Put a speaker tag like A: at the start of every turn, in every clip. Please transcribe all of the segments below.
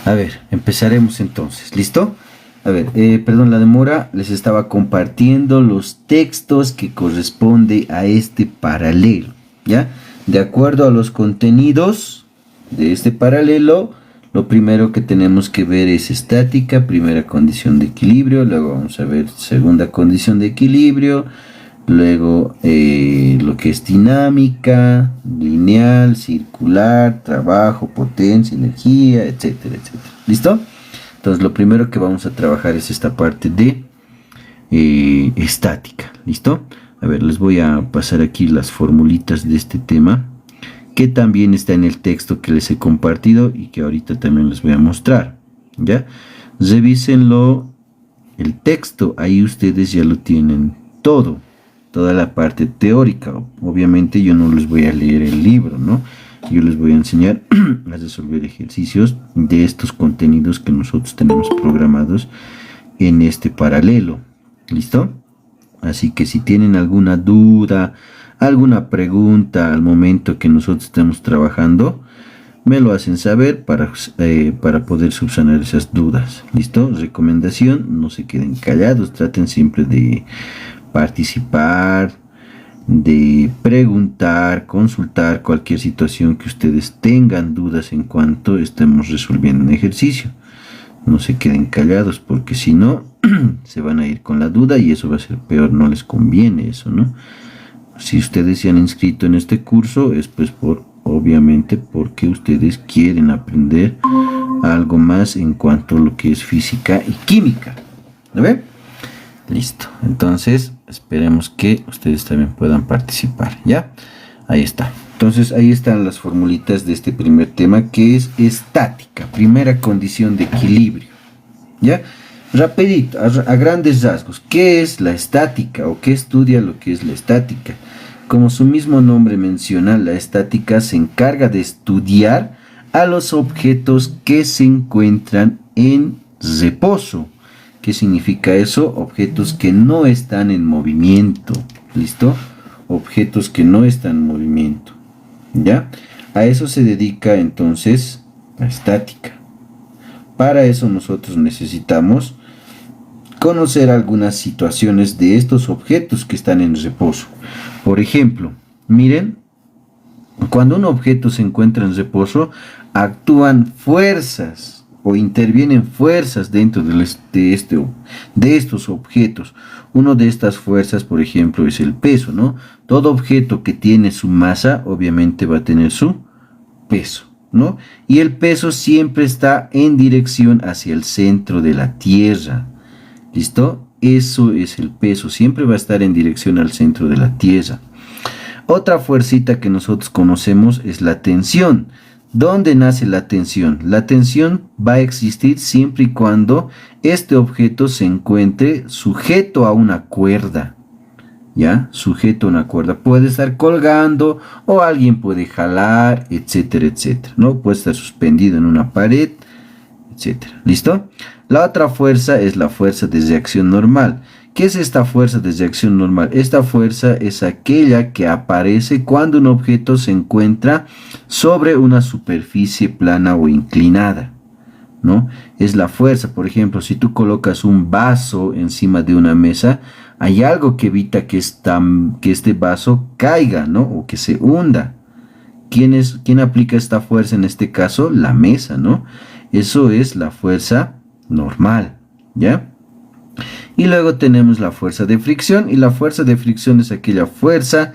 A: A ver, empezaremos entonces. ¿Listo? A ver, perdón la demora. Les estaba compartiendo los textos que corresponde a este paralelo. ¿Ya? De acuerdo a los contenidos de este paralelo, lo primero que tenemos que ver es estática, primera condición de equilibrio. Luego vamos a ver segunda condición de equilibrio. Luego lo que es dinámica, lineal, circular, trabajo, potencia, energía, etcétera, etcétera. ¿Listo? Entonces lo primero que vamos a trabajar es esta parte de estática. ¿Listo? A ver, les voy a pasar aquí las formulitas de este tema, que también está en el texto que les he compartido y que ahorita también les voy a mostrar. ¿Ya? Revísenlo, el texto, ahí ustedes ya lo tienen todo. Toda la parte teórica. Obviamente yo no les voy a leer el libro, ¿no? Yo les voy a enseñar a resolver ejercicios de estos contenidos que nosotros tenemos programados en este paralelo. ¿Listo? Así que si tienen alguna duda, alguna pregunta al momento que nosotros estemos trabajando, me lo hacen saber para poder subsanar esas dudas. ¿Listo? Recomendación, no se queden callados, traten siempre de participar, de preguntar, consultar cualquier situación que ustedes tengan dudas en cuanto estemos resolviendo un ejercicio. No se queden callados porque si no se van a ir con la duda y eso va a ser peor, no les conviene eso, ¿no? Si ustedes se han inscrito en este curso es pues obviamente porque ustedes quieren aprender algo más en cuanto a lo que es física y química. ¿Lo ven? Listo, entonces esperemos que ustedes también puedan participar, ¿ya? Ahí está. Entonces ahí están las formulitas de este primer tema, que es estática, primera condición de equilibrio, ¿ya? Rapidito, a grandes rasgos, ¿qué es la estática o qué estudia lo que es la estática? Como su mismo nombre menciona, la estática se encarga de estudiar a los objetos que se encuentran en reposo. ¿Qué significa eso? Objetos que no están en movimiento. ¿Listo? Objetos que no están en movimiento. ¿Ya? A eso se dedica entonces la estática. Para eso nosotros necesitamos conocer algunas situaciones de estos objetos que están en reposo. Por ejemplo, miren, cuando un objeto se encuentra en reposo, actúan fuerzas o intervienen fuerzas dentro de estos objetos. Una de estas fuerzas, por ejemplo, es el peso, ¿no? Todo objeto que tiene su masa, obviamente va a tener su peso, ¿no? Y el peso siempre está en dirección hacia el centro de la Tierra. ¿Listo? Eso es el peso, siempre va a estar en dirección al centro de la Tierra. Otra fuercita que nosotros conocemos es la tensión. ¿Dónde nace la tensión? La tensión va a existir siempre y cuando este objeto se encuentre sujeto a una cuerda. ¿Ya? Sujeto a una cuerda. Puede estar colgando o alguien puede jalar, etcétera, etcétera. ¿No? Puede estar suspendido en una pared, etcétera. ¿Listo? La otra fuerza es la fuerza de reacción normal. ¿Qué es esta fuerza de reacción normal? Esta fuerza es aquella que aparece cuando un objeto se encuentra sobre una superficie plana o inclinada, ¿no? Es la fuerza, por ejemplo, si tú colocas un vaso encima de una mesa, hay algo que evita que este vaso caiga, ¿no? O que se hunda. ¿Quién aplica esta fuerza en este caso? La mesa, ¿no? Eso es la fuerza normal, ¿ya? Y luego tenemos la fuerza de fricción, y la fuerza de fricción es aquella fuerza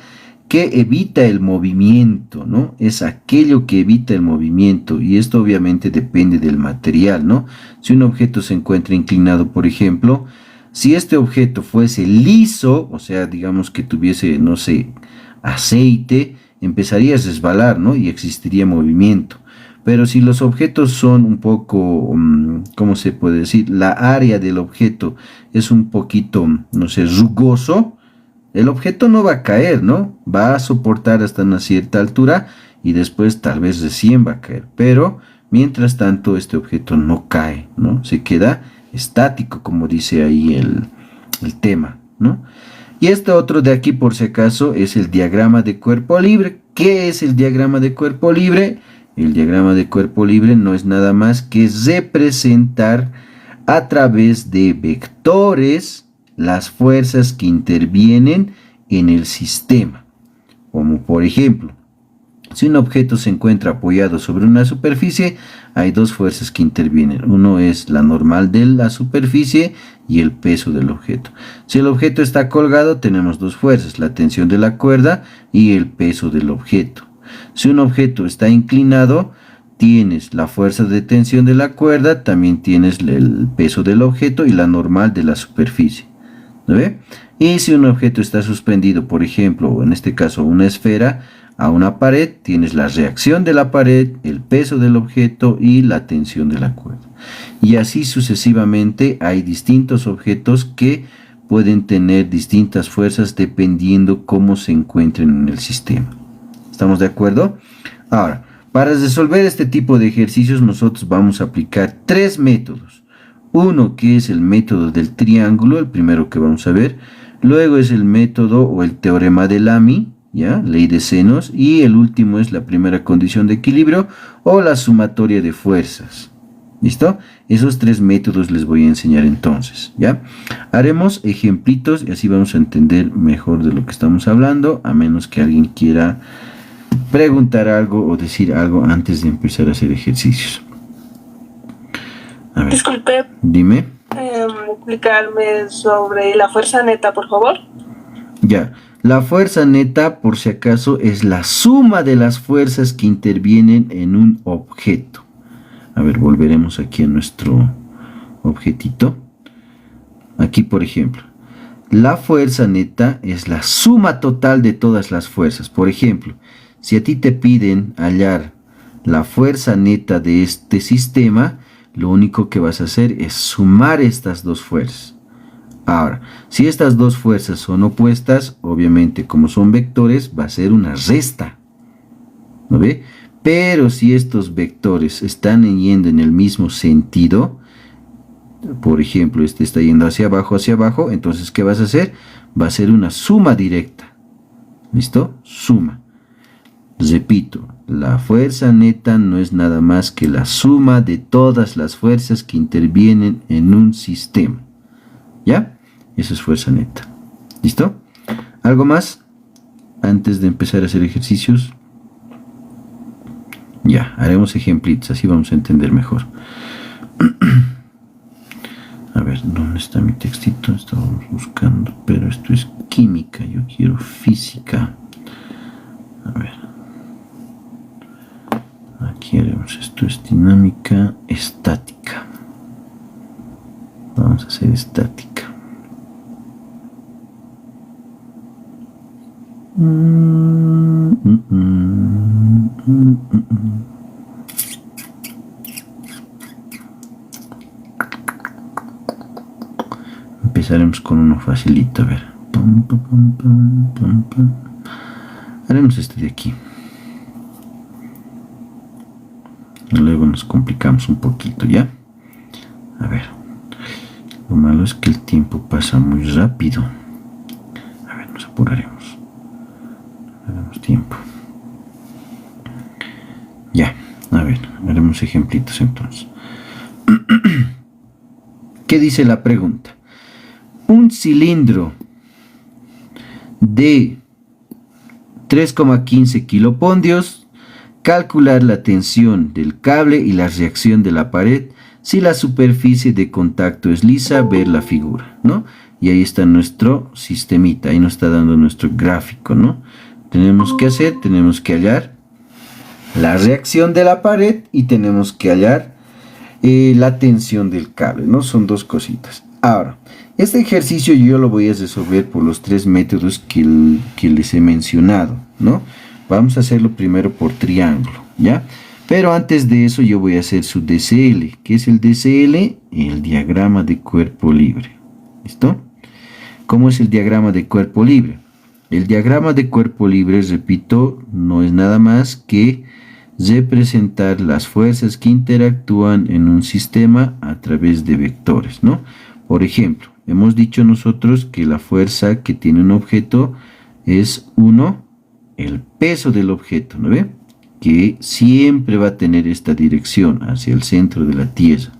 A: que evita el movimiento, ¿no? Es aquello que evita el movimiento, y esto obviamente depende del material, ¿no? Si un objeto se encuentra inclinado, por ejemplo, si este objeto fuese liso, o sea, digamos que tuviese, no sé, aceite, empezaría a resbalar, ¿no? Y existiría movimiento. Pero si los objetos son un poco, ¿cómo se puede decir? La área del objeto es un poquito, no sé, rugoso, el objeto no va a caer, ¿no? Va a soportar hasta una cierta altura y después tal vez recién va a caer. Pero mientras tanto este objeto no cae, ¿no? Se queda estático, como dice ahí el tema, ¿no? Y este otro de aquí, por si acaso, es el diagrama de cuerpo libre. ¿Qué es el diagrama de cuerpo libre? el diagrama de cuerpo libre no es nada más que representar a través de vectores las fuerzas que intervienen en el sistema. Como por ejemplo, si un objeto se encuentra apoyado sobre una superficie, hay dos fuerzas que intervienen. Uno es la normal de la superficie y el peso del objeto. Si el objeto está colgado, tenemos dos fuerzas, la tensión de la cuerda y el peso del objeto. Si un objeto está inclinado, tienes la fuerza de tensión de la cuerda, también tienes el peso del objeto y la normal de la superficie. ¿No ve? Y si un objeto está suspendido, por ejemplo, o en este caso una esfera, a una pared, tienes la reacción de la pared, el peso del objeto y la tensión de la cuerda. Y así sucesivamente hay distintos objetos que pueden tener distintas fuerzas dependiendo cómo se encuentren en el sistema. ¿Estamos de acuerdo? Ahora, para resolver este tipo de ejercicios nosotros vamos a aplicar tres métodos. Uno que es el método del triángulo, el primero que vamos a ver. Luego es el método o el teorema de Lamy, ¿ya? Ley de senos. Y el último es la primera condición de equilibrio o la sumatoria de fuerzas. ¿Listo? Esos tres métodos les voy a enseñar entonces, ¿ya? Haremos ejemplitos y así vamos a entender mejor de lo que estamos hablando, a menos que alguien quiera preguntar algo o decir algo antes de empezar a hacer ejercicios. A ver.
B: Disculpe.
A: Dime.
B: Explicarme sobre la fuerza neta, por favor.
A: Ya. La fuerza neta, por si acaso, es la suma de las fuerzas que intervienen en un objeto. A ver, volveremos aquí a nuestro objetito. Aquí, por ejemplo, la fuerza neta es la suma total de todas las fuerzas. Por ejemplo, si a ti te piden hallar la fuerza neta de este sistema, lo único que vas a hacer es sumar estas dos fuerzas. Ahora, si estas dos fuerzas son opuestas, obviamente como son vectores, va a ser una resta. ¿No ve? Pero si estos vectores están yendo en el mismo sentido, por ejemplo, este está yendo hacia abajo, entonces ¿qué vas a hacer? Va a ser una suma directa. ¿Listo? Suma. Repito, la fuerza neta no es nada más que la suma de todas las fuerzas que intervienen en un sistema. ¿Ya? Eso es fuerza neta. ¿Listo? ¿Algo más? Antes de empezar a hacer ejercicios. Ya, haremos ejemplitos, así vamos a entender mejor. A ver, ¿dónde está mi textito? Estábamos buscando, pero esto es química, yo quiero física. A ver. Aquí haremos esto, es dinámica estática. Vamos a hacer estática. Empezaremos con uno facilito, a ver. Haremos este de aquí. Luego nos complicamos un poquito, ¿ya? A ver. Lo malo es que el tiempo pasa muy rápido. A ver, nos apuraremos. Haremos tiempo. Ya, a ver, haremos ejemplitos entonces. ¿Qué dice la pregunta? Un cilindro de 3,15 kilopondios. Calcular la tensión del cable y la reacción de la pared. Si la superficie de contacto es lisa, ver la figura, ¿no? Y ahí está nuestro sistemita, ahí nos está dando nuestro gráfico, ¿no? Tenemos que hacer, tenemos que hallar la reacción de la pared y tenemos que hallar la tensión del cable, ¿no? Son dos cositas. Ahora, este ejercicio yo lo voy a resolver por los tres métodos que les he mencionado, ¿no? Vamos a hacerlo primero por triángulo, ¿ya? Pero antes de eso yo voy a hacer su DCL. ¿Qué es el DCL? El diagrama de cuerpo libre. ¿Listo? ¿Cómo es el diagrama de cuerpo libre? El diagrama de cuerpo libre, repito, no es nada más que representar las fuerzas que interactúan en un sistema a través de vectores, ¿no? Por ejemplo, hemos dicho nosotros que la fuerza que tiene un objeto es 1, el peso del objeto, ¿no ve? que siempre va a tener esta dirección hacia el centro de la Tierra.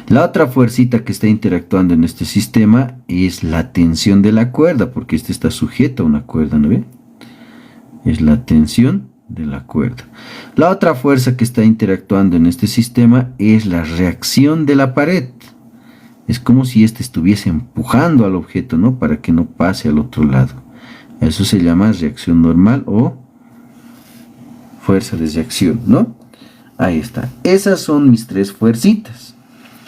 A: La otra fuercita que está interactuando en este sistema es la tensión de la cuerda, porque este está sujeto a una cuerda, ¿no ve? Es la tensión de la cuerda. La otra fuerza que está interactuando en este sistema es la reacción de la pared. Es como si este estuviese empujando al objeto, ¿no? Para que no pase al otro lado. Eso se llama reacción normal o fuerza de reacción, ¿no? Ahí está. Esas son mis tres fuercitas.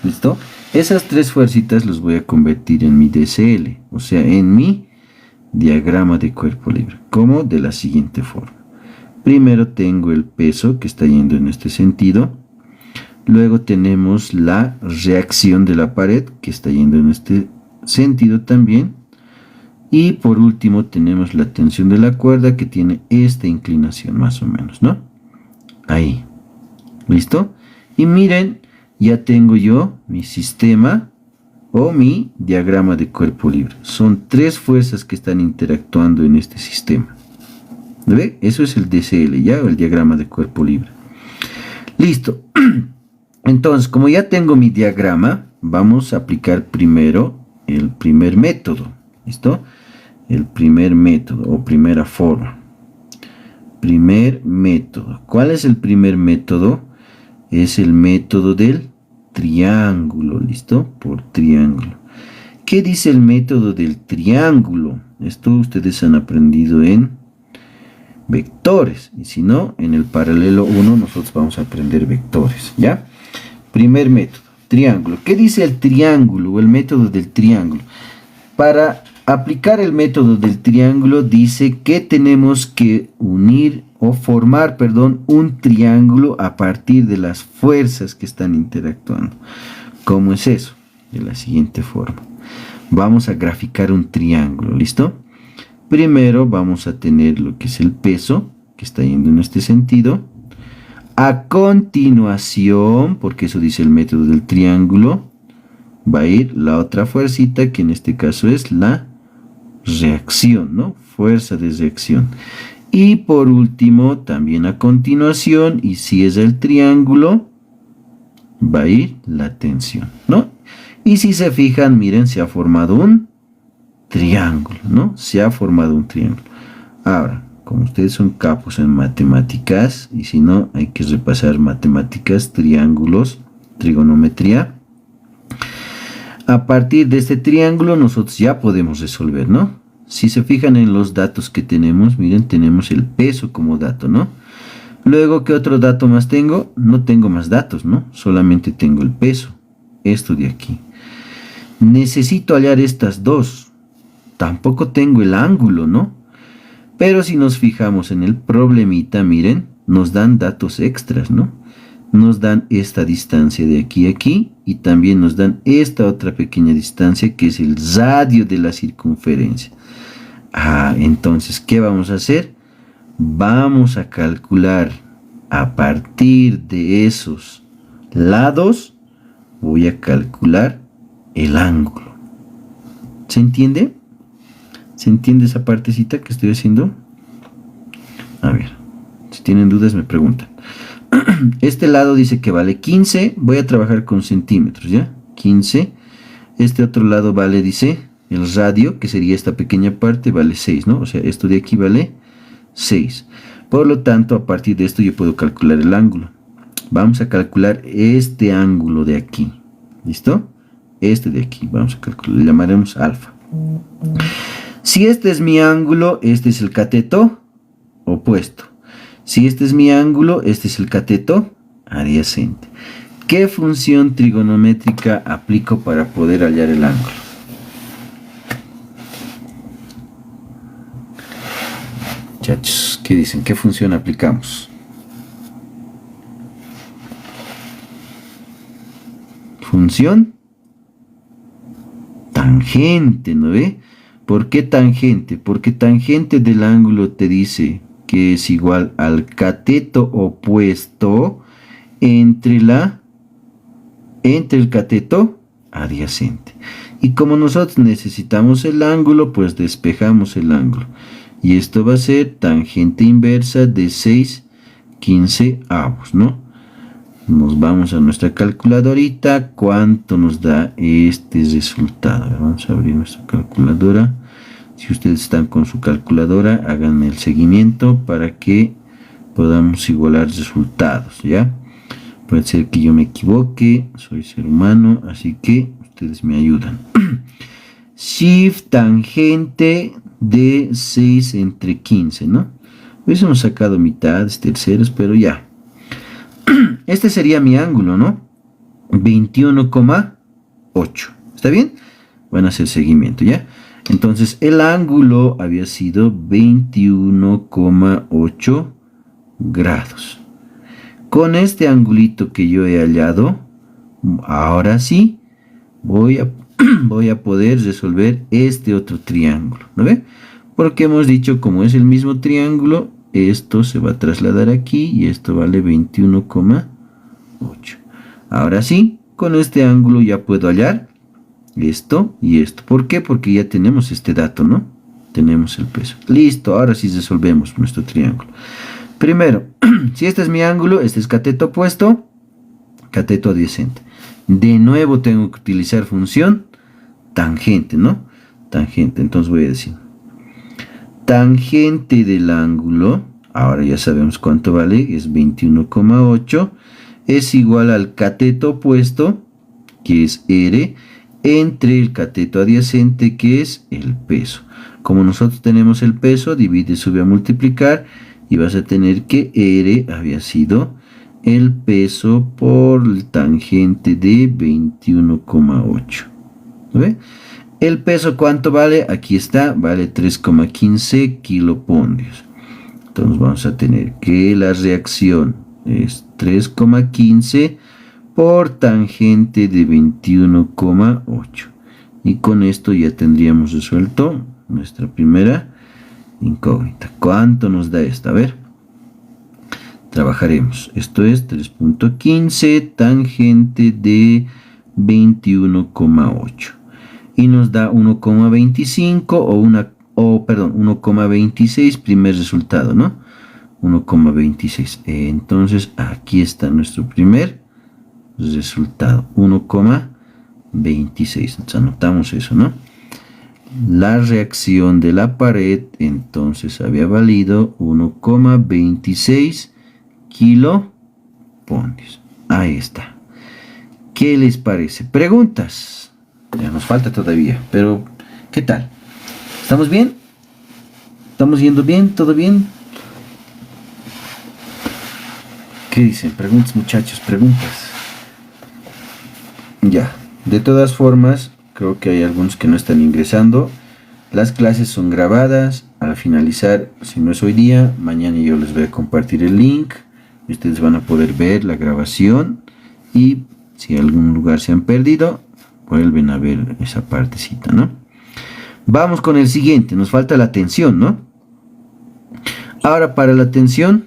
A: ¿Listo? Esas tres fuercitas los voy a convertir en mi DCL, o sea, en mi diagrama de cuerpo libre, como de la siguiente forma. Primero tengo el peso que está yendo en este sentido. Luego tenemos la reacción de la pared que está yendo en este sentido también. Y por último tenemos la tensión de la cuerda que tiene esta inclinación más o menos, ¿no? Ahí. ¿Listo? Y miren, ya tengo yo mi sistema o mi diagrama de cuerpo libre. Son tres fuerzas que están interactuando en este sistema. ¿Ve? Eso es el DCL, ¿ya? O el diagrama de cuerpo libre. Listo. Entonces, como ya tengo mi diagrama, vamos a aplicar primero el primer método. ¿Listo? El primer método o primera forma. Primer método. ¿Cuál es el primer método? Es el método del triángulo. ¿Listo? Por triángulo. ¿Qué dice el método del triángulo? Esto ustedes han aprendido en vectores. Y si no, en el paralelo 1 nosotros vamos a aprender vectores. ¿Ya? Primer método. Triángulo. ¿Qué dice el triángulo o el método del triángulo? Para aplicar el método del triángulo dice que tenemos que unir o formar, un triángulo a partir de las fuerzas que están interactuando. ¿Cómo es eso? De la siguiente forma. Vamos a graficar un triángulo, ¿listo? Primero vamos a tener lo que es el peso, que está yendo en este sentido. A continuación, porque eso dice el método del triángulo, va a ir la otra fuercita, que en este caso es la reacción, ¿no? Fuerza de reacción. Y por último, también a continuación, y si es el triángulo, va a ir la tensión, ¿no? Y si se fijan, miren, se ha formado un triángulo, ¿no? Se ha formado un triángulo. Ahora, como ustedes son capos en matemáticas, y si no, hay que repasar matemáticas, triángulos, trigonometría. A partir de este triángulo nosotros ya podemos resolver, ¿no? Si se fijan en los datos que tenemos, miren, tenemos el peso como dato, ¿no? Luego, ¿qué otro dato más tengo? No tengo más datos, ¿no? Solamente tengo el peso, esto de aquí. Necesito hallar estas dos. Tampoco tengo el ángulo, ¿no? Pero si nos fijamos en el problemita, miren, nos dan datos extras, ¿no? Nos dan esta distancia de aquí a aquí y también nos dan esta otra pequeña distancia que es el radio de la circunferencia. Entonces, ¿qué vamos a hacer? Vamos a calcular a partir de esos lados, voy a calcular el ángulo. ¿Se entiende? ¿Se entiende esa partecita que estoy haciendo? A ver, si tienen dudas me preguntan. Este lado dice que vale 15, voy a trabajar con centímetros, ¿ya? 15. Este otro lado vale, dice, el radio, que sería esta pequeña parte, vale 6, ¿no? O sea, esto de aquí vale 6. Por lo tanto, a partir de esto yo puedo calcular el ángulo. Vamos a calcular este ángulo de aquí. ¿Listo? Este de aquí, vamos a calcular, le llamaremos alfa. Si este es mi ángulo, este es el cateto opuesto. Si este es mi ángulo, este es el cateto adyacente. ¿Qué función trigonométrica aplico para poder hallar el ángulo? Muchachos, ¿qué dicen? ¿Qué función aplicamos? Función tangente, ¿no ve? ¿Por qué tangente? Porque tangente del ángulo te dice que es igual al cateto opuesto entre el cateto adyacente. Y como nosotros necesitamos el ángulo, pues despejamos el ángulo. Y esto va a ser tangente inversa de 6 15 avos, ¿no? Nos vamos a nuestra calculadorita. ¿Cuánto nos da este resultado? Vamos a abrir nuestra calculadora. Si ustedes están con su calculadora, háganme el seguimiento para que podamos igualar resultados, ¿ya? Puede ser que yo me equivoque, soy ser humano, así que ustedes me ayudan. Shift tangente de 6 entre 15, ¿no? Hubiésemos sacado mitades, terceros, pero ya. Este sería mi ángulo, ¿no? 21,8. ¿Está bien? Van a hacer seguimiento, ¿ya? Entonces, el ángulo había sido 21,8 grados. Con este angulito que yo he hallado, ahora sí, voy a poder resolver este otro triángulo, ¿no ve? Porque hemos dicho, como es el mismo triángulo, esto se va a trasladar aquí y esto vale 21,8. Ahora sí, con este ángulo ya puedo hallar esto y esto. ¿Por qué? Porque ya tenemos este dato, ¿no? Tenemos el peso. Listo, ahora sí resolvemos nuestro triángulo. Primero, si este es mi ángulo, este es cateto opuesto, cateto adyacente. De nuevo tengo que utilizar función tangente, ¿no? Tangente, entonces voy a decir tangente del ángulo, ahora ya sabemos cuánto vale, es 21,8, es igual al cateto opuesto, que es R, entre el cateto adyacente, que es el peso. Como nosotros tenemos el peso, divide, sube a multiplicar, y vas a tener que R había sido el peso por el tangente de 21,8. ¿Ve? El peso, ¿cuánto vale? Aquí está, vale 3,15 kilopondios. Entonces vamos a tener que la reacción es 3,15 por tangente de 21,8. Y con esto ya tendríamos resuelto nuestra primera incógnita. ¿Cuánto nos da esta? A ver. Trabajaremos. Esto es 3,15 tangente de 21,8. Y nos da 1,25 o 1,26 primer resultado, ¿no? 1,26. Entonces aquí está nuestro primer resultado. 1,26. Entonces anotamos eso, ¿no? La reacción de la pared entonces había valido 1,26 kilopondios. Ahí está. ¿Qué les parece? ¿Preguntas? Ya nos falta todavía, pero ¿qué tal? ¿Estamos bien? ¿Estamos yendo bien? ¿Todo bien? ¿Qué dicen? Preguntas, muchachos, preguntas. Ya, de todas formas, creo que hay algunos que no están ingresando. Las clases son grabadas. Al finalizar, si no es hoy día, mañana yo les voy a compartir el link. Ustedes van a poder ver la grabación. Y si en algún lugar se han perdido, vuelven a ver esa partecita, ¿no? Vamos con el siguiente. Nos falta la tensión, ¿no? Ahora para la tensión.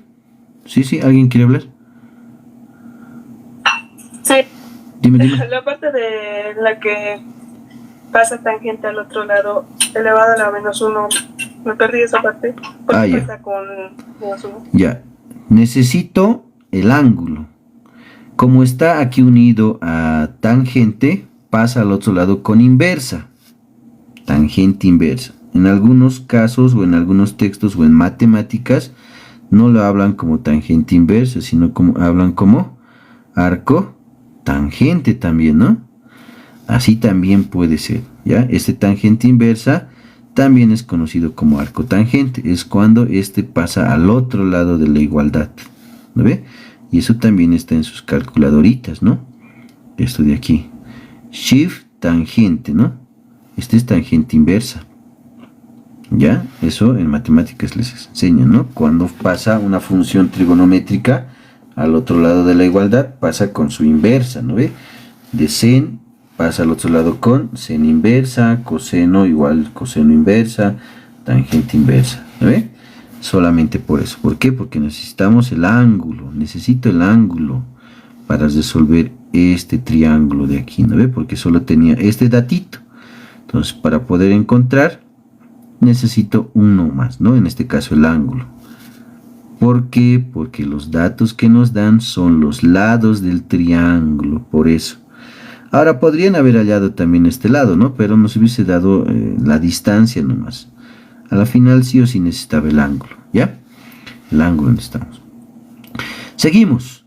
A: Sí, ¿alguien quiere hablar?
B: Sí.
A: Dime.
B: La parte de la que pasa tangente al otro lado, elevado a la -1. Me perdí esa parte. ¿Por qué pasa con -1?
A: Ya. Necesito el ángulo. Como está aquí unido a tangente, pasa al otro lado con inversa. Tangente inversa. En algunos casos o en algunos textos o en matemáticas no lo hablan como tangente inversa, sino hablan como arco tangente también, ¿no? Así también puede ser, ¿ya? Este tangente inversa también es conocido como arco tangente. Es cuando este pasa al otro lado de la igualdad, ¿no ve? Y eso también está en sus calculadoritas, ¿no? Esto de aquí. Shift tangente, ¿no? Este es tangente inversa. ¿Ya? Eso en matemáticas les enseñan, ¿no? Cuando pasa una función trigonométrica al otro lado de la igualdad, pasa con su inversa, ¿no ve? De sen pasa al otro lado con sen inversa, coseno igual coseno inversa, tangente inversa, ¿no ve? Solamente por eso. ¿Por qué? Porque necesitamos el ángulo. Necesito el ángulo para resolver este triángulo de aquí, ¿no ve? Porque solo tenía este datito. Entonces, para poder encontrar, necesito uno más, ¿no? En este caso, el ángulo. ¿Por qué? Porque los datos que nos dan son los lados del triángulo, por eso. Ahora podrían haber hallado también este lado, ¿no? Pero nos hubiese dado la distancia nomás. A la final sí o sí necesitaba el ángulo, ¿ya? El ángulo donde estamos. Seguimos.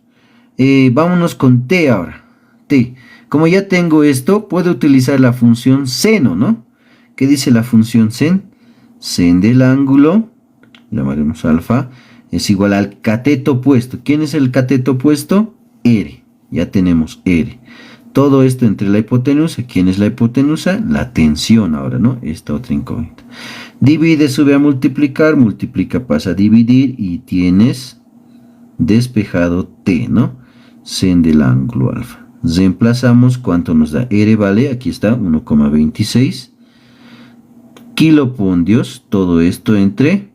A: Vámonos con t ahora. T. Como ya tengo esto, puedo utilizar la función seno, ¿no? ¿Qué dice la función sen? Sen del ángulo, llamaremos alfa, es igual al cateto opuesto. ¿Quién es el cateto opuesto? R. Ya tenemos R. Todo esto entre la hipotenusa. ¿Quién es la hipotenusa? La tensión ahora, ¿no? Esta otra incógnita. Divide, sube a multiplicar. Multiplica, pasa a dividir. Y tienes despejado T, ¿no? Sen del ángulo alfa. Reemplazamos. ¿Cuánto nos da? R vale, aquí está, 1,26 kilopondios. Todo esto entre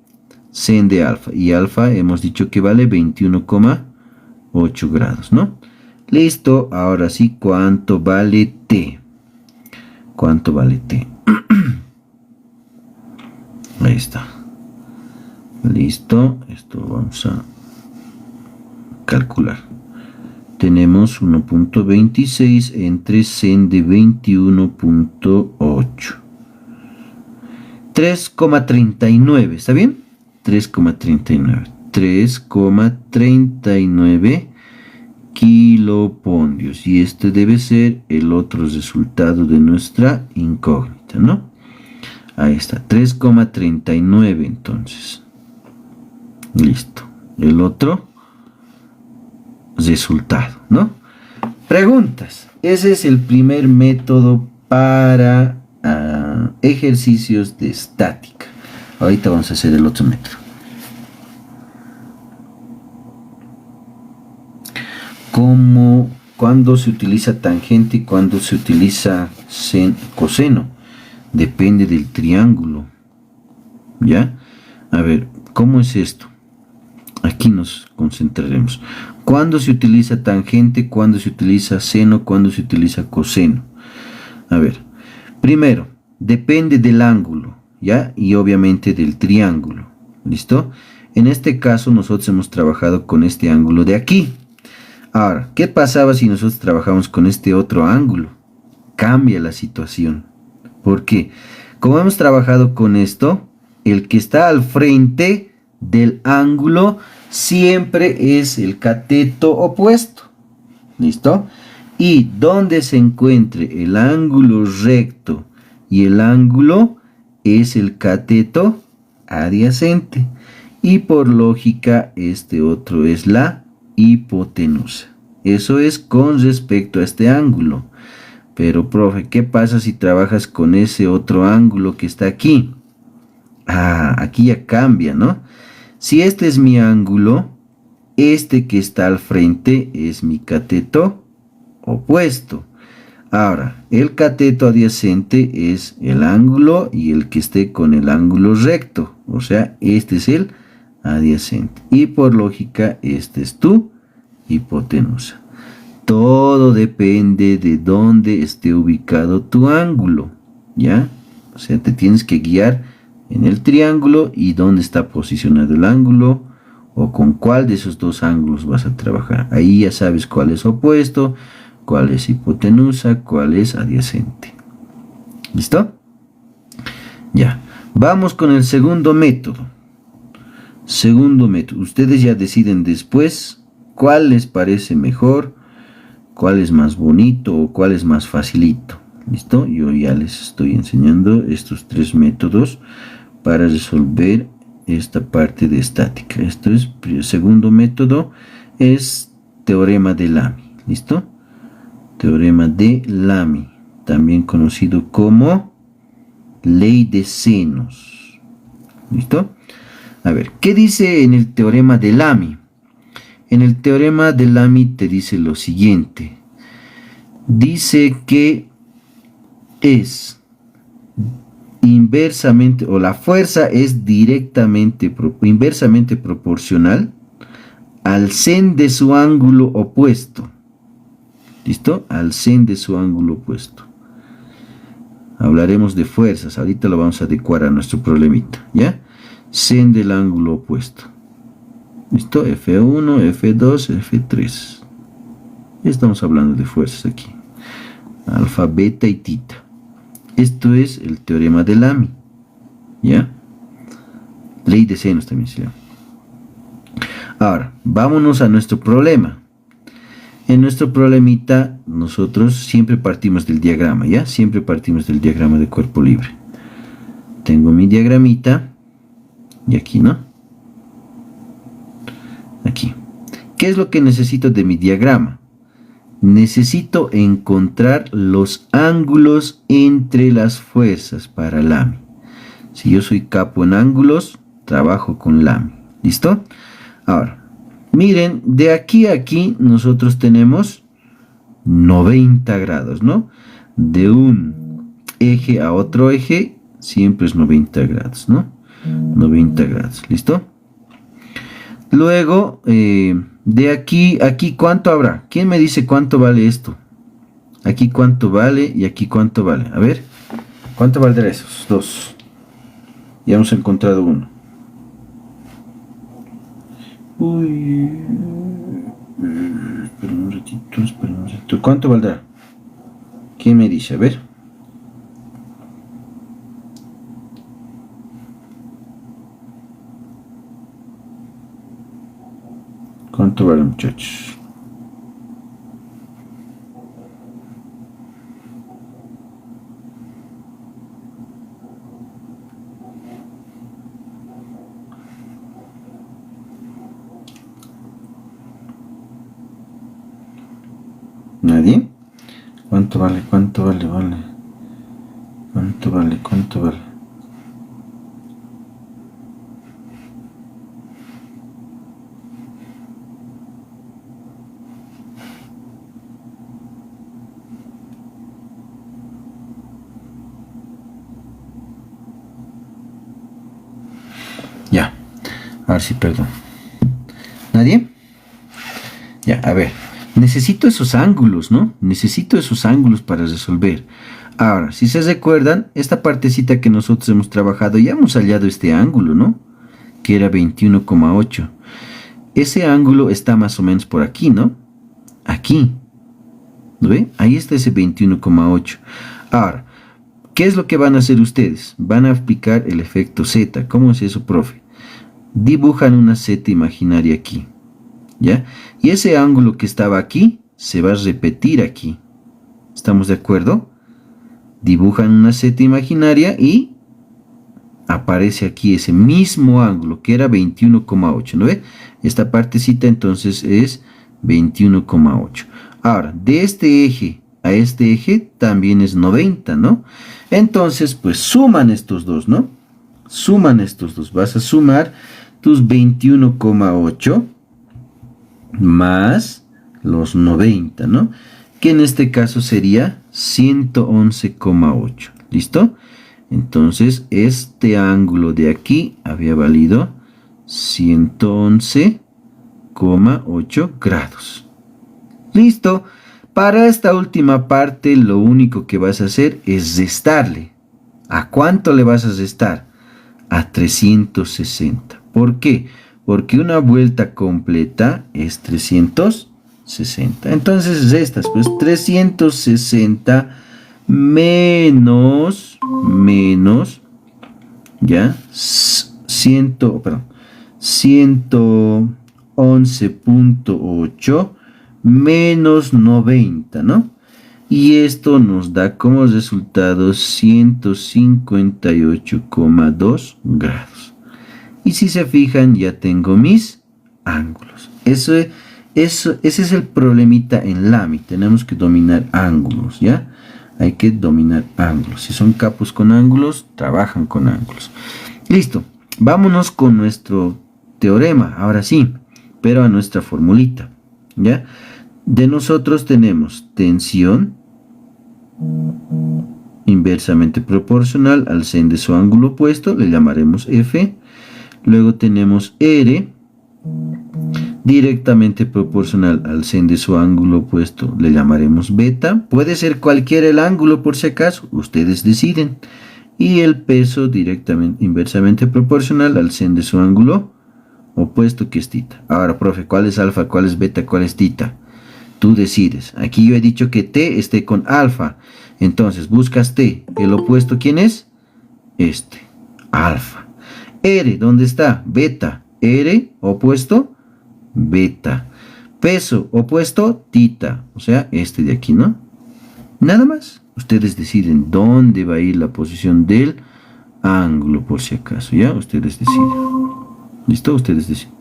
A: sen de alfa. Y alfa hemos dicho que vale 21,8 grados, ¿no? Listo, ahora sí, ¿cuánto vale T? ¿Cuánto vale T? Ahí está. Listo, esto vamos a calcular. Tenemos 1,26 entre sen de 21,8. 3,39, ¿está bien? 3,39. 3,39 kilopondios, y este debe ser el otro resultado de nuestra incógnita, ¿no? Ahí está, 3,39 entonces. Listo, el otro resultado, ¿no? Preguntas. Ese es el primer método para ejercicios de estática. Ahorita vamos a hacer el otro método. Cuando se utiliza tangente y cuando se utiliza coseno, depende del triángulo, ¿ya? A ver, ¿cómo es esto? Aquí nos concentraremos. ¿Cuándo se utiliza tangente? ¿Cuándo se utiliza seno? ¿Cuándo se utiliza coseno? A ver, primero, depende del ángulo, ¿ya? Y obviamente del triángulo, ¿listo? En este caso nosotros hemos trabajado con este ángulo de aquí. Ahora, ¿qué pasaba si nosotros trabajamos con este otro ángulo? Cambia la situación. ¿Por qué? Como hemos trabajado con esto, el que está al frente del ángulo siempre es el cateto opuesto. ¿Listo? Y donde se encuentre el ángulo recto y el ángulo es el cateto adyacente. Y por lógica, este otro es la hipotenusa. Eso es con respecto a este ángulo. Pero, profe, ¿qué pasa si trabajas con ese otro ángulo que está aquí? Aquí ya cambia, ¿no? Si este es mi ángulo, este que está al frente es mi cateto opuesto. Ahora, el cateto adyacente es el ángulo y el que esté con el ángulo recto. O sea, este es el adyacente. Y por lógica, este es tu hipotenusa. Todo depende de dónde esté ubicado tu ángulo, ¿ya? O sea, te tienes que guiar en el triángulo y dónde está posicionado el ángulo o con cuál de esos dos ángulos vas a trabajar. Ahí ya sabes cuál es opuesto, cuál es hipotenusa, cuál es adyacente. ¿Listo? Ya. Vamos con el segundo método. Segundo método. Ustedes ya deciden después cuál les parece mejor, cuál es más bonito o cuál es más facilito. ¿Listo? Yo ya les estoy enseñando estos tres métodos para resolver esta parte de estática. Esto es, el segundo método es teorema de Lamy. ¿Listo? Teorema de Lamy, también conocido como ley de senos. ¿Listo? A ver, ¿qué dice en el teorema de Lamy? En el teorema de Lamy te dice lo siguiente. Dice que es inversamente, o la fuerza es inversamente proporcional al sen de su ángulo opuesto. ¿Listo? Al sen de su ángulo opuesto. Hablaremos de fuerzas, ahorita lo vamos a adecuar a nuestro problemita, ¿ya? Sen del ángulo opuesto. ¿Listo? F1, F2, F3. Estamos hablando de fuerzas aquí. Alfa, beta y tita. Esto es el teorema de Lamy. ¿Ya? Ley de senos también se llama. Ahora, vámonos a nuestro problema. En nuestro problemita, nosotros siempre partimos del diagrama, ¿ya? Siempre partimos del diagrama de cuerpo libre. Tengo mi diagramita. Y aquí, ¿no? Aquí. ¿Qué es lo que necesito de mi diagrama? Necesito encontrar los ángulos entre las fuerzas para Lamy. Si yo soy capo en ángulos, trabajo con Lamy. ¿Listo? Ahora, miren, de aquí a aquí nosotros tenemos 90 grados, ¿no? De un eje a otro eje siempre es 90 grados, ¿no? 90 grados, ¿listo? Luego, de aquí a aquí, ¿cuánto habrá? ¿Quién me dice cuánto vale esto? Aquí cuánto vale y aquí cuánto vale. A ver, ¿cuánto valdrá esos dos? Ya hemos encontrado uno. Uy, espera un ratito. ¿Cuánto valdrá? ¿Quién me dice? A ver. ¿Cuánto vale, muchachos? ¿Nadie? ¿Cuánto vale? ¿Cuánto vale? ¿Cuánto vale? ¿Cuánto vale? Ya. A ver si perdón. ¿Nadie? Ya, a ver. Necesito esos ángulos, ¿no? Necesito esos ángulos para resolver. Ahora, si se recuerdan, esta partecita que nosotros hemos trabajado, ya hemos hallado este ángulo, ¿no? Que era 21,8. Ese ángulo está más o menos por aquí, ¿no? Aquí. ¿Lo ve? Ahí está ese 21,8. Ahora, ¿qué es lo que van a hacer ustedes? Van a aplicar el efecto Z. ¿Cómo es eso, profe? Dibujan una Z imaginaria aquí. ¿Ya? Y ese ángulo que estaba aquí se va a repetir aquí. ¿Estamos de acuerdo? Dibujan una Z imaginaria y aparece aquí ese mismo ángulo que era 21,8. ¿No ve? Esta partecita entonces es 21,8. Ahora, de este eje a este eje también es 90, ¿no? Entonces, pues suman estos dos, ¿no? Suman estos dos. Vas a sumar tus 21,8 más los 90, ¿no? Que en este caso sería 111,8. ¿Listo? Entonces, este ángulo de aquí había valido 111,8 grados. ¿Listo? Para esta última parte, lo único que vas a hacer es restarle. ¿A cuánto le vas a restar? A 360. ¿Por qué? Porque una vuelta completa es 360. Entonces restas, pues 360 menos, ya, 111,8 menos 90, ¿no? Y esto nos da como resultado 158,2 grados. Y si se fijan, ya tengo mis ángulos. Ese es el problemita en Lamy. Tenemos que dominar ángulos, ¿ya? Hay que dominar ángulos. Si son capos con ángulos, trabajan con ángulos. Listo. Vámonos con nuestro teorema, ahora sí, pero a nuestra formulita, ¿ya? De nosotros tenemos tensión inversamente proporcional al sen de su ángulo opuesto, le llamaremos F. Luego tenemos R directamente proporcional al sen de su ángulo opuesto, le llamaremos beta. Puede ser cualquiera el ángulo por si acaso, ustedes deciden. Y el peso directamente inversamente proporcional al sen de su ángulo opuesto que es tita. Ahora, profe, ¿cuál es alfa, cuál es beta, cuál es tita? Tú decides. Aquí yo he dicho que T esté con alfa. Entonces, buscas T. ¿El opuesto quién es? Este, alfa. R, ¿dónde está? Beta. R, opuesto, beta. Peso, opuesto, tita. O sea, este de aquí, ¿no? Nada más. Ustedes deciden dónde va a ir la posición del ángulo, por si acaso, ¿ya? Ustedes deciden. ¿Listo? Ustedes deciden.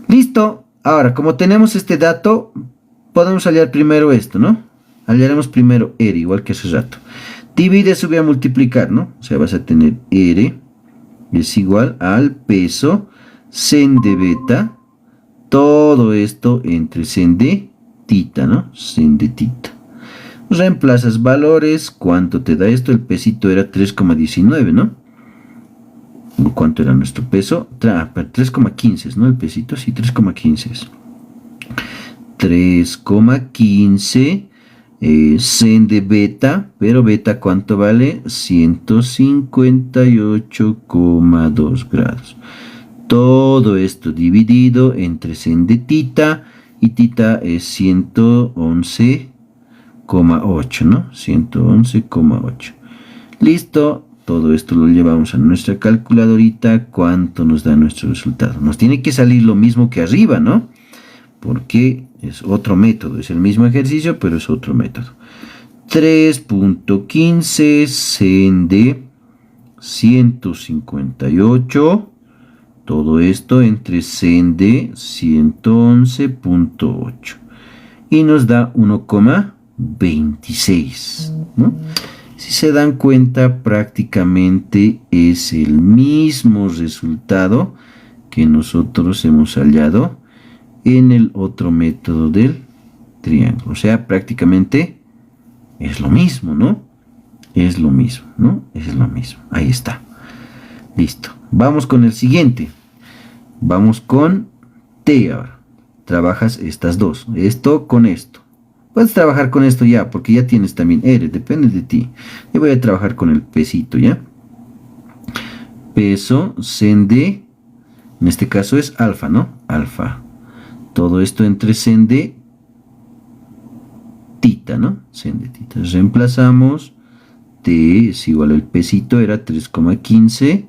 A: Listo. Ahora, como tenemos este dato, podemos hallar primero esto, ¿no? Hallaremos primero R, igual que hace rato. Divide, sube a multiplicar, ¿no? O sea, vas a tener R es igual al peso sen de beta, todo esto entre sen de tita, ¿no? Sen de tita. Reemplazas valores, ¿cuánto te da esto? El pesito era 3,19, ¿no? ¿Cuánto era nuestro peso? 3,15, ¿no? El pesito, sí, 3,15 es. 3,15 sen de beta, pero beta ¿cuánto vale? 158,2 grados. Todo esto dividido entre sen de tita, y tita es 111,8, ¿no? 111,8. Listo. Todo esto lo llevamos a nuestra calculadorita. ¿Cuánto nos da nuestro resultado? Nos tiene que salir lo mismo que arriba, ¿no? Porque es otro método. Es el mismo ejercicio, pero es otro método. 3.15 sen de 158. Todo esto entre sen de 111.8. Y nos da 1,26, ¿no? Si se dan cuenta, prácticamente es el mismo resultado que nosotros hemos hallado en el otro método del triángulo. O sea, prácticamente es lo mismo, ¿no? Es lo mismo, ¿no? Es lo mismo. Ahí está. Listo. Vamos con el siguiente. Vamos con T ahora. Trabajas estas dos. Esto con esto. Puedes trabajar con esto ya, porque ya tienes también R, depende de ti. Yo voy a trabajar con el pesito, ¿ya? Peso, sen de, en este caso es alfa, ¿no? Alfa. Todo esto entre sen de tita, ¿no? Sen de tita. Reemplazamos. T es igual al pesito, era 3,15.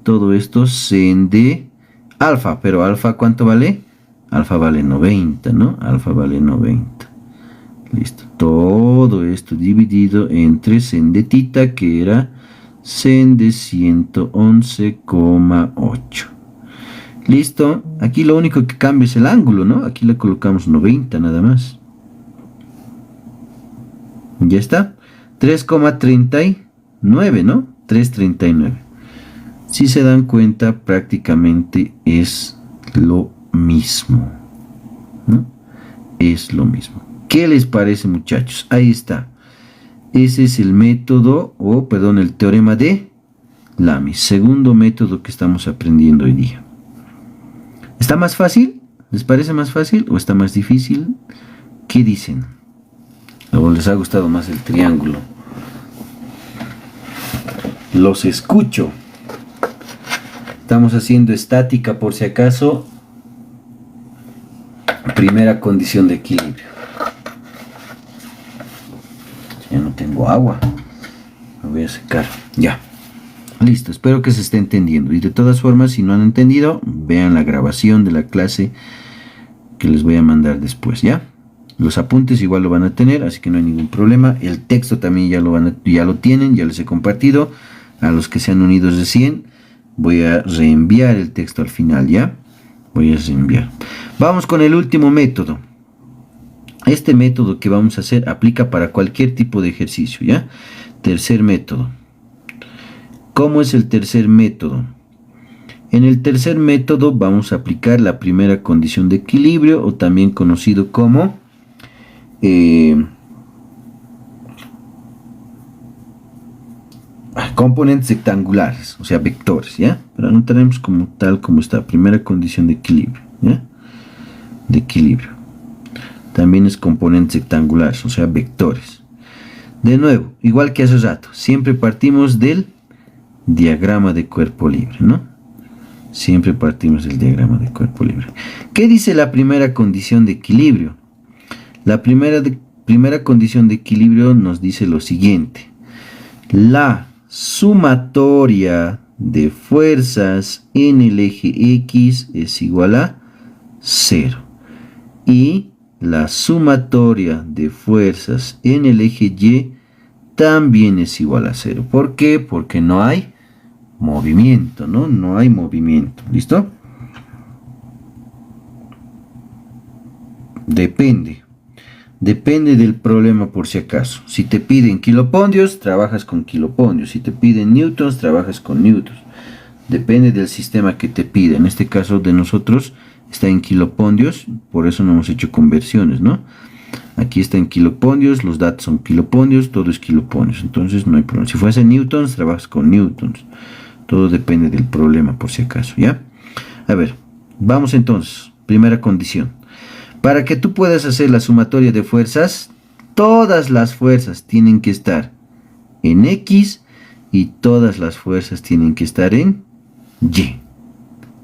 A: Todo esto sen de alfa, pero alfa ¿cuánto vale? Alfa vale 90, ¿no? Alfa vale 90. Listo, todo esto dividido entre sen de tita, que era sen de 111,8. Listo, aquí lo único que cambia es el ángulo, ¿no? Aquí le colocamos 90 nada más. Ya está, 3,39, ¿no? 3,39. Si se dan cuenta, prácticamente es lo mismo, ¿no? Es lo mismo. ¿Qué les parece, muchachos? Ahí está. Ese es el método, el teorema de Lamy. Segundo método que estamos aprendiendo hoy día. ¿Está más fácil? ¿Les parece más fácil o está más difícil? ¿Qué dicen? ¿O les ha gustado más el triángulo? Los escucho. Estamos haciendo estática por si acaso. Primera condición de equilibrio. Ya no tengo agua. Me voy a secar. Ya. Listo. Espero que se esté entendiendo. Y de todas formas, si no han entendido, vean la grabación de la clase que les voy a mandar después, ¿ya? Los apuntes igual lo van a tener, así que no hay ningún problema. El texto también ya lo tienen, ya les he compartido. A los que se han unido recién, voy a reenviar el texto al final, ¿ya? Voy a reenviar. Vamos con el último método. Este método que vamos a hacer aplica para cualquier tipo de ejercicio, ¿ya? Tercer método. ¿Cómo es el tercer método? En el tercer método vamos a aplicar la primera condición de equilibrio, o también conocido como componentes rectangulares, o sea, vectores, ¿ya? Pero anotaremos como tal, como esta primera condición de equilibrio, ¿ya? De equilibrio. También es componentes rectangulares, o sea, vectores. De nuevo, igual que hace rato, siempre partimos del diagrama de cuerpo libre, ¿no? Siempre partimos del diagrama de cuerpo libre. ¿Qué dice la primera condición de equilibrio? La primera condición de equilibrio nos dice lo siguiente. La sumatoria de fuerzas en el eje X es igual a 0. Y la sumatoria de fuerzas en el eje Y también es igual a 0. ¿Por qué? Porque no hay movimiento, ¿no? No hay movimiento. ¿Listo? Depende del problema por si acaso. Si te piden kilopondios, trabajas con kilopondios. Si te piden newtons, trabajas con newtons. Depende del sistema que te pida. En este caso de nosotros está en kilopondios, por eso no hemos hecho conversiones, ¿no? Aquí está en kilopondios, los datos son kilopondios, todo es kilopondios. Entonces no hay problema. Si fuese newtons, trabajas con newtons. Todo depende del problema por si acaso, ¿ya? A ver, vamos entonces. Primera condición. Para que tú puedas hacer la sumatoria de fuerzas, todas las fuerzas tienen que estar en X y todas las fuerzas tienen que estar en Y.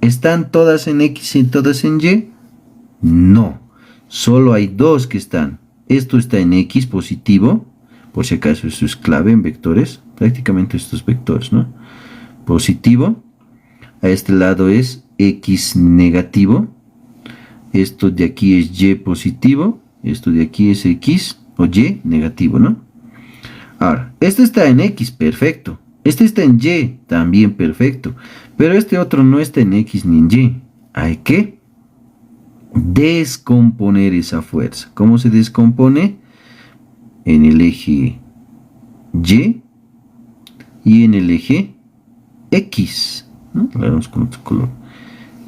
A: ¿Están todas en X y todas en Y? No. Solo hay dos que están. Esto está en X positivo. Por si acaso esto es clave en vectores. Prácticamente estos vectores, ¿no? Positivo. A este lado es X negativo. Esto de aquí es Y positivo. Esto de aquí es X o Y negativo, ¿no? Ahora, este está en X, perfecto. Este está en Y, también perfecto. Pero este otro no está en X ni en Y. Hay que descomponer esa fuerza. ¿Cómo se descompone? En el eje Y y en el eje X, ¿no? Lo haremos con otro color.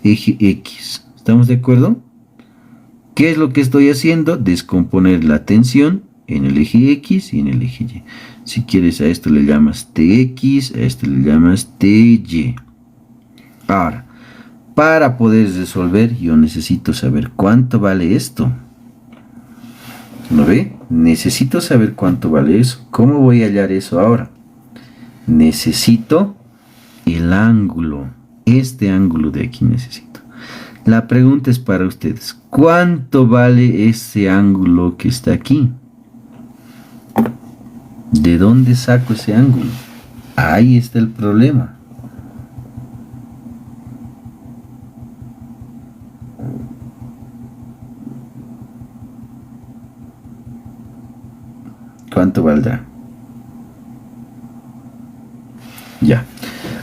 A: Eje X. ¿Estamos de acuerdo? ¿Qué es lo que estoy haciendo? Descomponer la tensión en el eje X y en el eje Y. Si quieres a esto le llamas TX, a esto le llamas TY. Ahora, para poder resolver yo necesito saber cuánto vale esto. ¿Lo ve? Necesito saber cuánto vale eso. ¿Cómo voy a hallar eso ahora? Necesito el ángulo. Este ángulo de aquí necesito. La pregunta es para ustedes. ¿Cuánto vale ese ángulo que está aquí? ¿De dónde saco ese ángulo? Ahí está el problema. ¿Cuánto valdrá? Ya.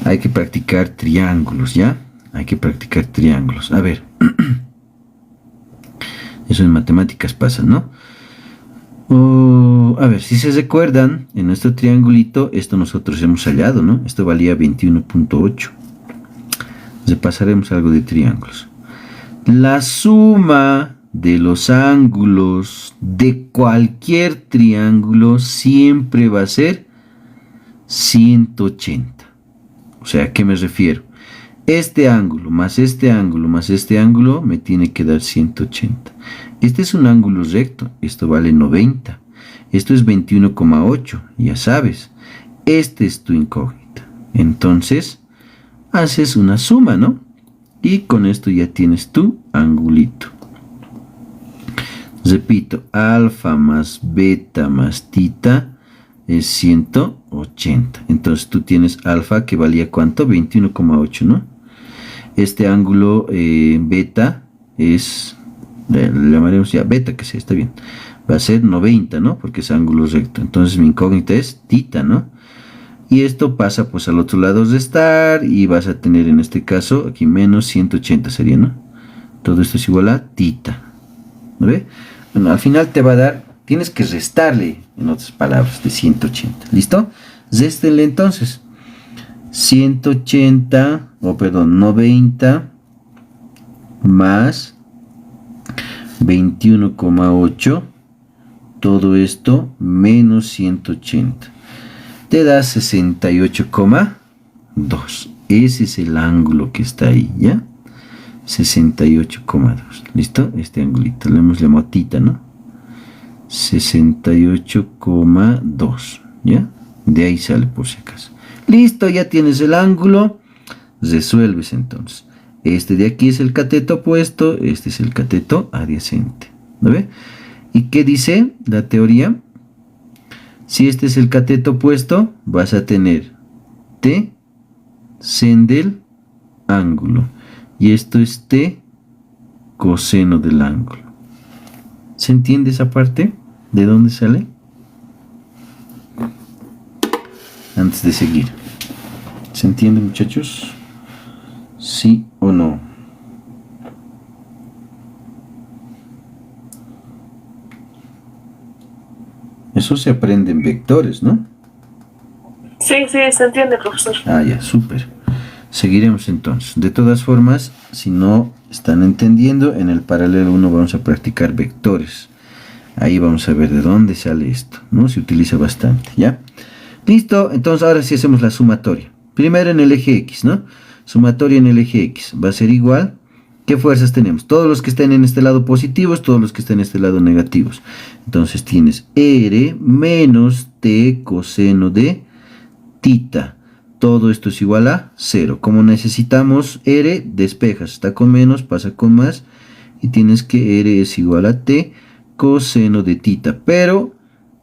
A: Hay que practicar triángulos, ¿ya? Hay que practicar triángulos. A ver. Eso en matemáticas pasa, ¿no? A ver, si se recuerdan, en nuestro triangulito, esto nosotros hemos hallado, ¿no? Esto valía 21.8. Repasaremos algo de triángulos. La suma de los ángulos de cualquier triángulo siempre va a ser 180. O sea, ¿a qué me refiero? Este ángulo más este ángulo más este ángulo me tiene que dar 180. Este es un ángulo recto, esto vale 90. Esto es 21,8, ya sabes. Este es tu incógnita. Entonces, haces una suma, ¿no? Y con esto ya tienes tu angulito. Repito, alfa más beta más tita es 180. Entonces tú tienes alfa que valía ¿cuánto? 21,8, ¿no? Este ángulo beta es, le llamaremos ya beta, que sea, está bien. Va a ser 90, ¿no? Porque es ángulo recto. Entonces mi incógnita es tita, ¿no? Y esto pasa pues al otro lado restar y vas a tener en este caso aquí menos 180 sería, ¿no? Todo esto es igual a tita. ¿No ve? Bueno, al final te va a dar, tienes que restarle, en otras palabras, de 180. ¿Listo? Réstenle entonces. 180, perdón, 90 más 21,8. Todo esto menos 180. Te da 68,2. Ese es el ángulo que está ahí, ¿ya? 68,2. ¿Listo? Este angulito lo hemos llamado tita, ¿no? 68,2. ¿Ya? De ahí sale por si acaso. Listo, ya tienes el ángulo. Resuelves entonces. Este de aquí es el cateto opuesto, este es el cateto adyacente. ¿No ve? ¿Y qué dice la teoría? Si este es el cateto opuesto, vas a tener T sen del ángulo. Y esto es T coseno del ángulo. ¿Se entiende esa parte? ¿De dónde sale? Antes de seguir. ¿Se entiende, muchachos? ¿Sí o no? Eso se aprende en vectores, ¿no?
B: Sí, se entiende, profesor.
A: Ah, ya, súper. Seguiremos entonces. De todas formas, si no están entendiendo, en el paralelo 1 vamos a practicar vectores. Ahí vamos a ver de dónde sale esto, ¿no? Se utiliza bastante, ¿ya? Listo, entonces ahora sí hacemos la sumatoria. Primero en el eje X, ¿no? Sumatoria en el eje X va a ser igual. ¿Qué fuerzas tenemos? Todos los que estén en este lado positivos, todos los que estén en este lado negativos. Entonces tienes R menos T coseno de tita. Todo esto es igual a 0. Como necesitamos R, despejas. Está con menos, pasa con más. Y tienes que R es igual a T coseno de tita. Pero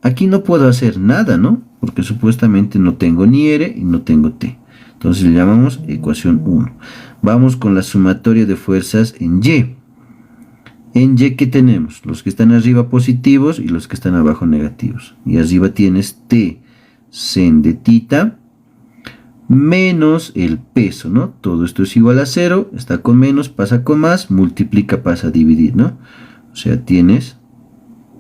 A: aquí no puedo hacer nada, ¿no? Porque supuestamente no tengo ni R y no tengo T. Entonces le llamamos ecuación 1. Vamos con la sumatoria de fuerzas en Y. En Y, ¿qué tenemos? Los que están arriba positivos y los que están abajo negativos. Y arriba tienes T sen de tita menos el peso, ¿no? Todo esto es igual a 0, está con menos, pasa con más, multiplica, pasa a dividir, ¿no? O sea, tienes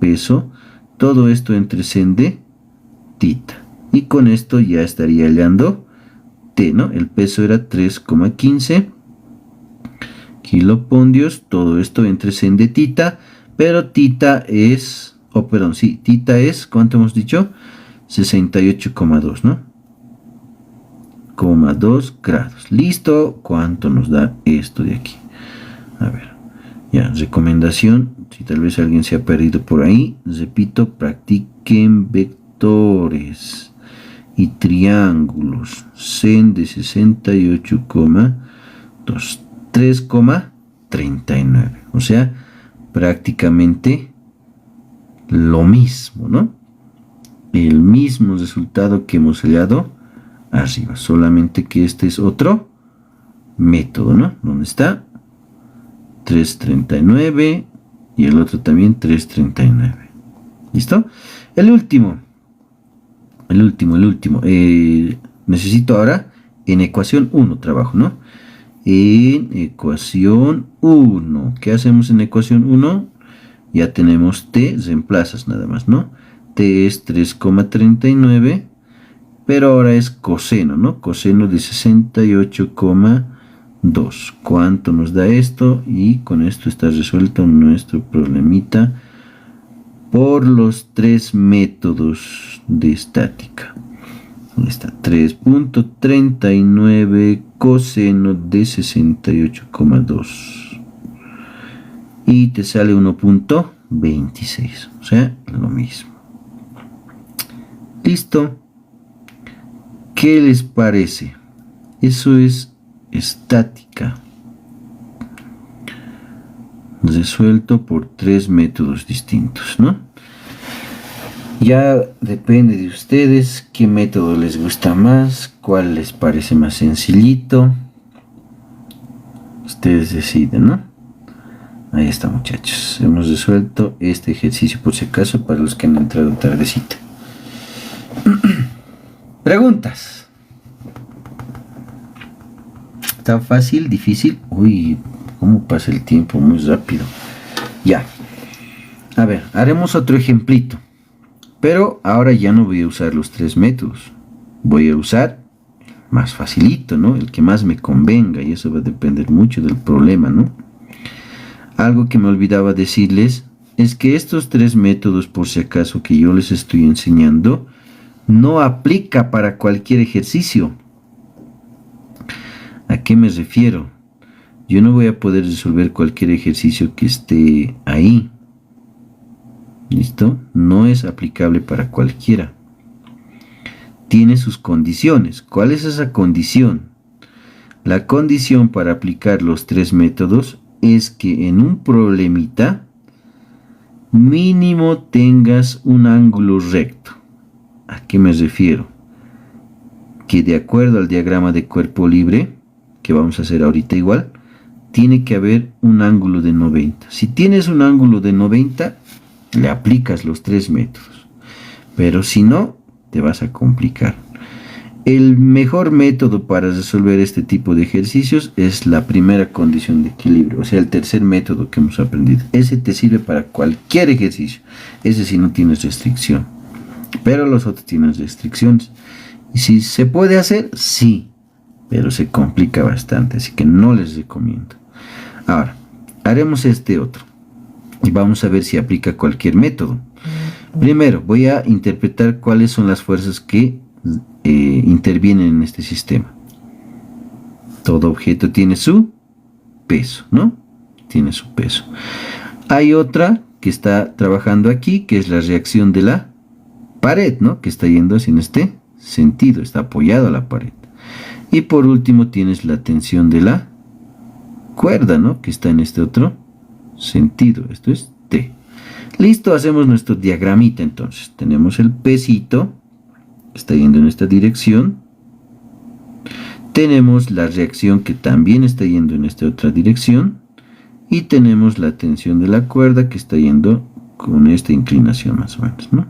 A: peso, todo esto entre sen de tita. Y con esto ya estaría hallando T, ¿no? El peso era 3,15 kilopondios, todo esto entre sen de tita, pero tita es, tita es, ¿cuánto hemos dicho? 68,2, ¿no? 2 grados. Listo. ¿Cuánto nos da esto de aquí? A ver. Ya, recomendación. Si tal vez alguien se ha perdido por ahí. Repito, practiquen vectores y triángulos. Sen de 68,2. 3,39. O sea, prácticamente lo mismo, ¿no? El mismo resultado que hemos hallado arriba, solamente que este es otro método, ¿no? ¿Dónde está? 339 y el otro también 339. ¿Listo? El último. Necesito ahora en ecuación 1 trabajo, ¿no? En ecuación 1. ¿Qué hacemos en ecuación 1? Ya tenemos T, reemplazas nada más, ¿no? T es 3,39. Pero ahora es coseno, ¿no? Coseno de 68,2. ¿Cuánto nos da esto? Y con esto está resuelto nuestro problemita por los 3 métodos de estática. Ahí está, 3.39 coseno de 68,2. Y te sale 1.26. O sea, lo mismo. Listo. ¿Qué les parece? Eso es estática. Resuelto por 3 métodos distintos, ¿no? Ya depende de ustedes qué método les gusta más, cuál les parece más sencillito. Ustedes deciden, ¿no? Ahí está, muchachos. Hemos resuelto este ejercicio por si acaso para los que han entrado tardecita. Preguntas. ¿Está fácil? ¿Difícil? Uy, cómo pasa el tiempo muy rápido. Ya. A ver, haremos otro ejemplito. Pero ahora ya no voy a usar los 3 métodos. Voy a usar el más facilito, ¿no? El que más me convenga. Y eso va a depender mucho del problema, ¿no? Algo que me olvidaba decirles es que estos 3 métodos, por si acaso, que yo les estoy enseñando, no aplica para cualquier ejercicio. ¿A qué me refiero? Yo no voy a poder resolver cualquier ejercicio que esté ahí. ¿Listo? No es aplicable para cualquiera. Tiene sus condiciones. ¿Cuál es esa condición? La condición para aplicar los tres métodos es que en un problemita mínimo tengas un ángulo recto. ¿A qué me refiero? Que de acuerdo al diagrama de cuerpo libre, que vamos a hacer ahorita igual, tiene que haber un ángulo de 90. Si tienes un ángulo de 90, le aplicas los tres métodos. Pero si no, te vas a complicar. El mejor método para resolver este tipo de ejercicios es la primera condición de equilibrio, o sea, el tercer método que hemos aprendido. Ese te sirve para cualquier ejercicio. Ese sí no tienes restricción. Pero los otros tienen restricciones. Y si se puede hacer, sí. Pero se complica bastante, así que no les recomiendo. Ahora, haremos este otro. Y vamos a ver si aplica cualquier método. Primero, voy a interpretar cuáles son las fuerzas que intervienen en este sistema. Todo objeto tiene su peso, ¿no? Tiene su peso. Hay otra que está trabajando aquí, que es la reacción de la pared, ¿no? Que está yendo así en este sentido, está apoyado a la pared. Y por último tienes la tensión de la cuerda, ¿no? Que está en este otro sentido. Esto es T. Listo, hacemos nuestro diagramita entonces. Tenemos el pesito, está yendo en esta dirección. Tenemos la reacción que también está yendo en esta otra dirección. Y tenemos la tensión de la cuerda que está yendo con esta inclinación más o menos, ¿no?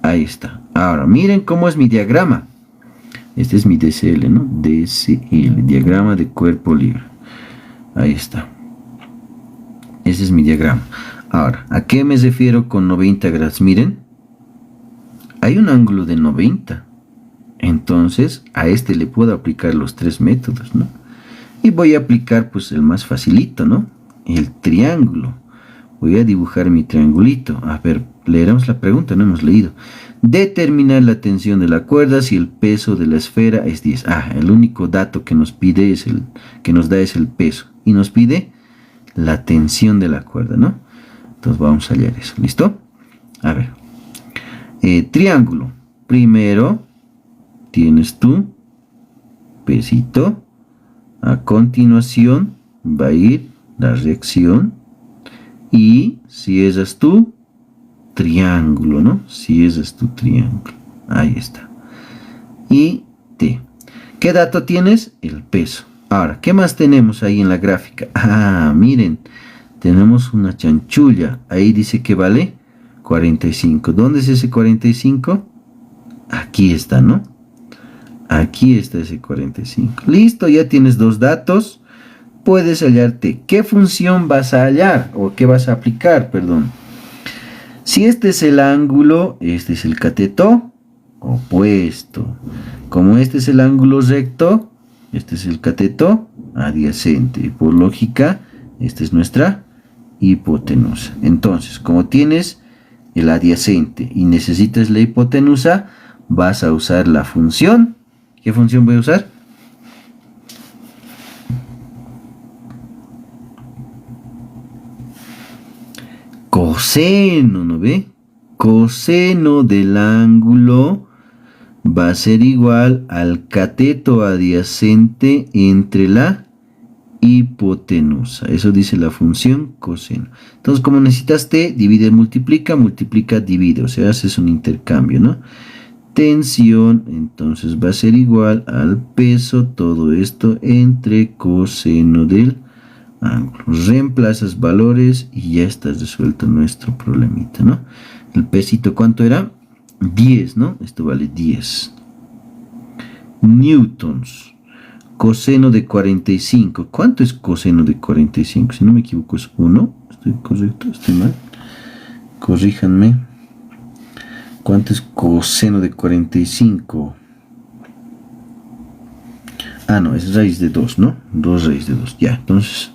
A: Ahí está. Ahora, miren cómo es mi diagrama. Este es mi DCL, ¿no? DCL, diagrama de cuerpo libre. Ahí está. Ese es mi diagrama. Ahora, ¿a qué me refiero con 90 grados? Miren, hay un ángulo de 90. Entonces, a este le puedo aplicar los tres métodos, ¿no? Y voy a aplicar, pues, el más facilito, ¿no? El triángulo. Voy a dibujar mi triangulito. A ver, leeremos la pregunta, no hemos leído. Determinar la tensión de la cuerda si el peso de la esfera es 10. El único dato que nos pide es que nos da es el peso. Y nos pide la tensión de la cuerda, ¿no? Entonces vamos a hallar eso. ¿Listo? A ver. Triángulo. Primero tienes tu pesito. A continuación va a ir la reacción. Y si esa es tu triángulo, ¿no? Si ese es tu triángulo. Ahí está. Y T. ¿Qué dato tienes? El peso. Ahora, ¿qué más tenemos ahí en la gráfica? Miren. Tenemos una chanchulla. Ahí dice que vale 45. ¿Dónde es ese 45? Aquí está, ¿no? Aquí está ese 45. Listo, ya tienes dos datos. Puedes hallarte qué función vas a hallar o qué vas a aplicar, perdón. Si este es el ángulo, este es el cateto opuesto. Como este es el ángulo recto, este es el cateto adyacente. Por lógica, esta es nuestra hipotenusa. Entonces, como tienes el adyacente y necesitas la hipotenusa, vas a usar la función. ¿Qué función voy a usar? Coseno, ¿no ve? Coseno del ángulo va a ser igual al cateto adyacente entre la hipotenusa. Eso dice la función coseno. Entonces, como necesitas t, divide, multiplica, multiplica, divide. O sea, haces un intercambio, ¿no? Tensión, entonces va a ser igual al peso, todo esto entre coseno del ángulo. Reemplazas valores y ya está resuelto nuestro problemita, ¿no? El pesito, ¿cuánto era? 10, ¿no? Esto vale 10 newtons. Coseno de 45. ¿Cuánto es coseno de 45? Si no me equivoco es 1. ¿Estoy correcto? ¿Estoy mal? Corríjanme. ¿Cuánto es coseno de 45? No, es raíz de 2, ¿no? 2 raíz de 2. Ya, entonces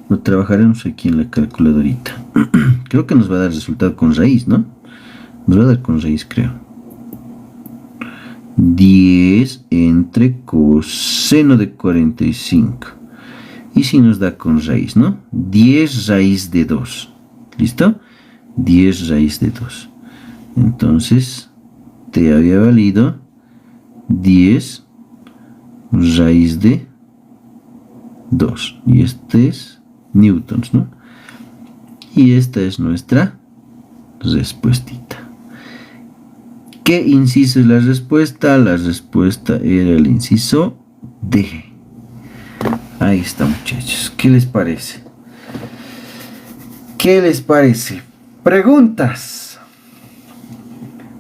A: lo trabajaremos aquí en la calculadorita. Creo que nos va a dar resultado con raíz, ¿no? Nos va a dar con raíz, creo. 10 entre coseno de 45. Y si nos da con raíz, ¿no? 10 raíz de 2. ¿Listo? 10 raíz de 2. Entonces, te había valido 10 raíz de 2. Y este es newtons, ¿no? Y esta es nuestra respuestita. ¿Qué inciso es la respuesta? La respuesta era el inciso D. Ahí está, muchachos. ¿Qué les parece? ¿Qué les parece? Preguntas.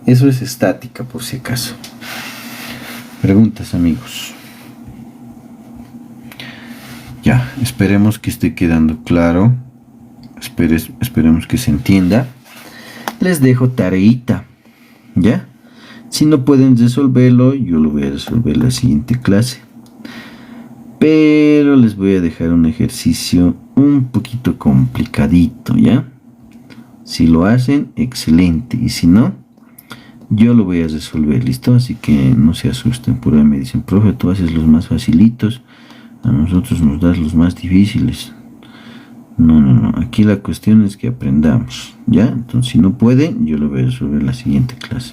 A: Eso es estática, por si acaso. Preguntas, amigos. Ya, esperemos que esté quedando claro. Esperemos que se entienda. Les dejo tareita. ¿Ya? Si no pueden resolverlo, yo lo voy a resolver en la siguiente clase. Pero les voy a dejar un ejercicio un poquito complicadito, ¿ya? Si lo hacen, excelente. Y si no, yo lo voy a resolver, ¿listo? Así que no se asusten. Por ahí me dicen, profe, tú haces los más facilitos, a nosotros nos das los más difíciles. No. Aquí la cuestión es que aprendamos, ¿ya? Entonces, si no pueden, yo lo voy a resolver en la siguiente clase.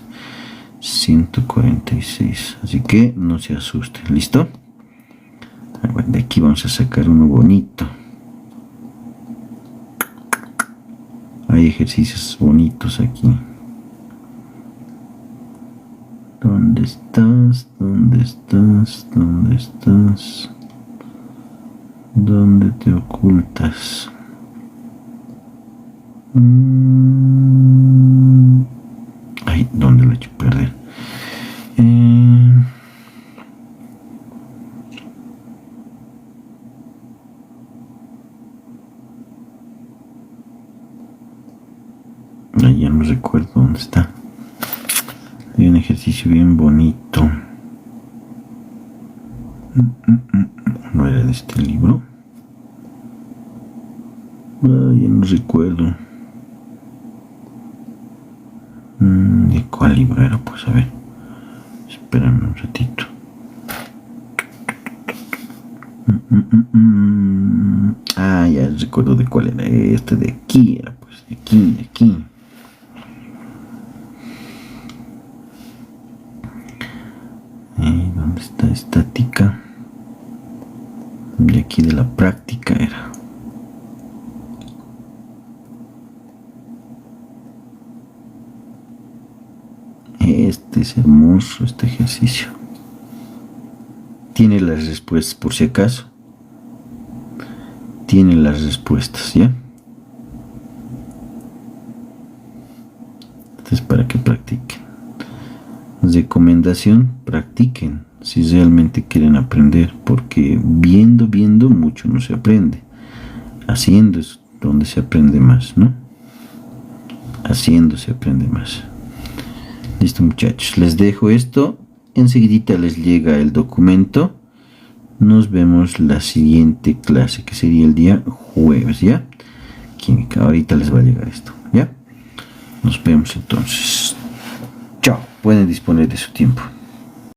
A: 146. Así que no se asusten, ¿listo? Bueno, de aquí vamos a sacar uno bonito. Hay ejercicios bonitos aquí. ¿Dónde estás? ¿Dónde estás? ¿Dónde estás? ¿Dónde te ocultas? Ay, ¿dónde lo he hecho perder? Ay, ya no recuerdo dónde está. Hay un ejercicio bien bonito. No era de este libro. Ay, ya no recuerdo. ¿De cuál libro era? Pues a ver. Espérame un ratito. Ah, ya recuerdo de cuál era. Este de aquí era, pues. De aquí. ¿Dónde está estática? De aquí de la práctica era. Este es hermoso, este ejercicio. Tiene las respuestas, por si acaso. Tiene las respuestas, ¿ya? Entonces, para que practiquen. Recomendación, practiquen si realmente quieren aprender, porque viendo mucho no se aprende. Haciendo es donde se aprende más, ¿no? Haciendo se aprende más. Listo, muchachos, les dejo esto. Enseguidita les llega el documento. Nos vemos la siguiente clase, que sería el día jueves, ¿ya? Química, ahorita les va a llegar esto, ¿ya? Nos vemos entonces. Chao, pueden disponer de su tiempo.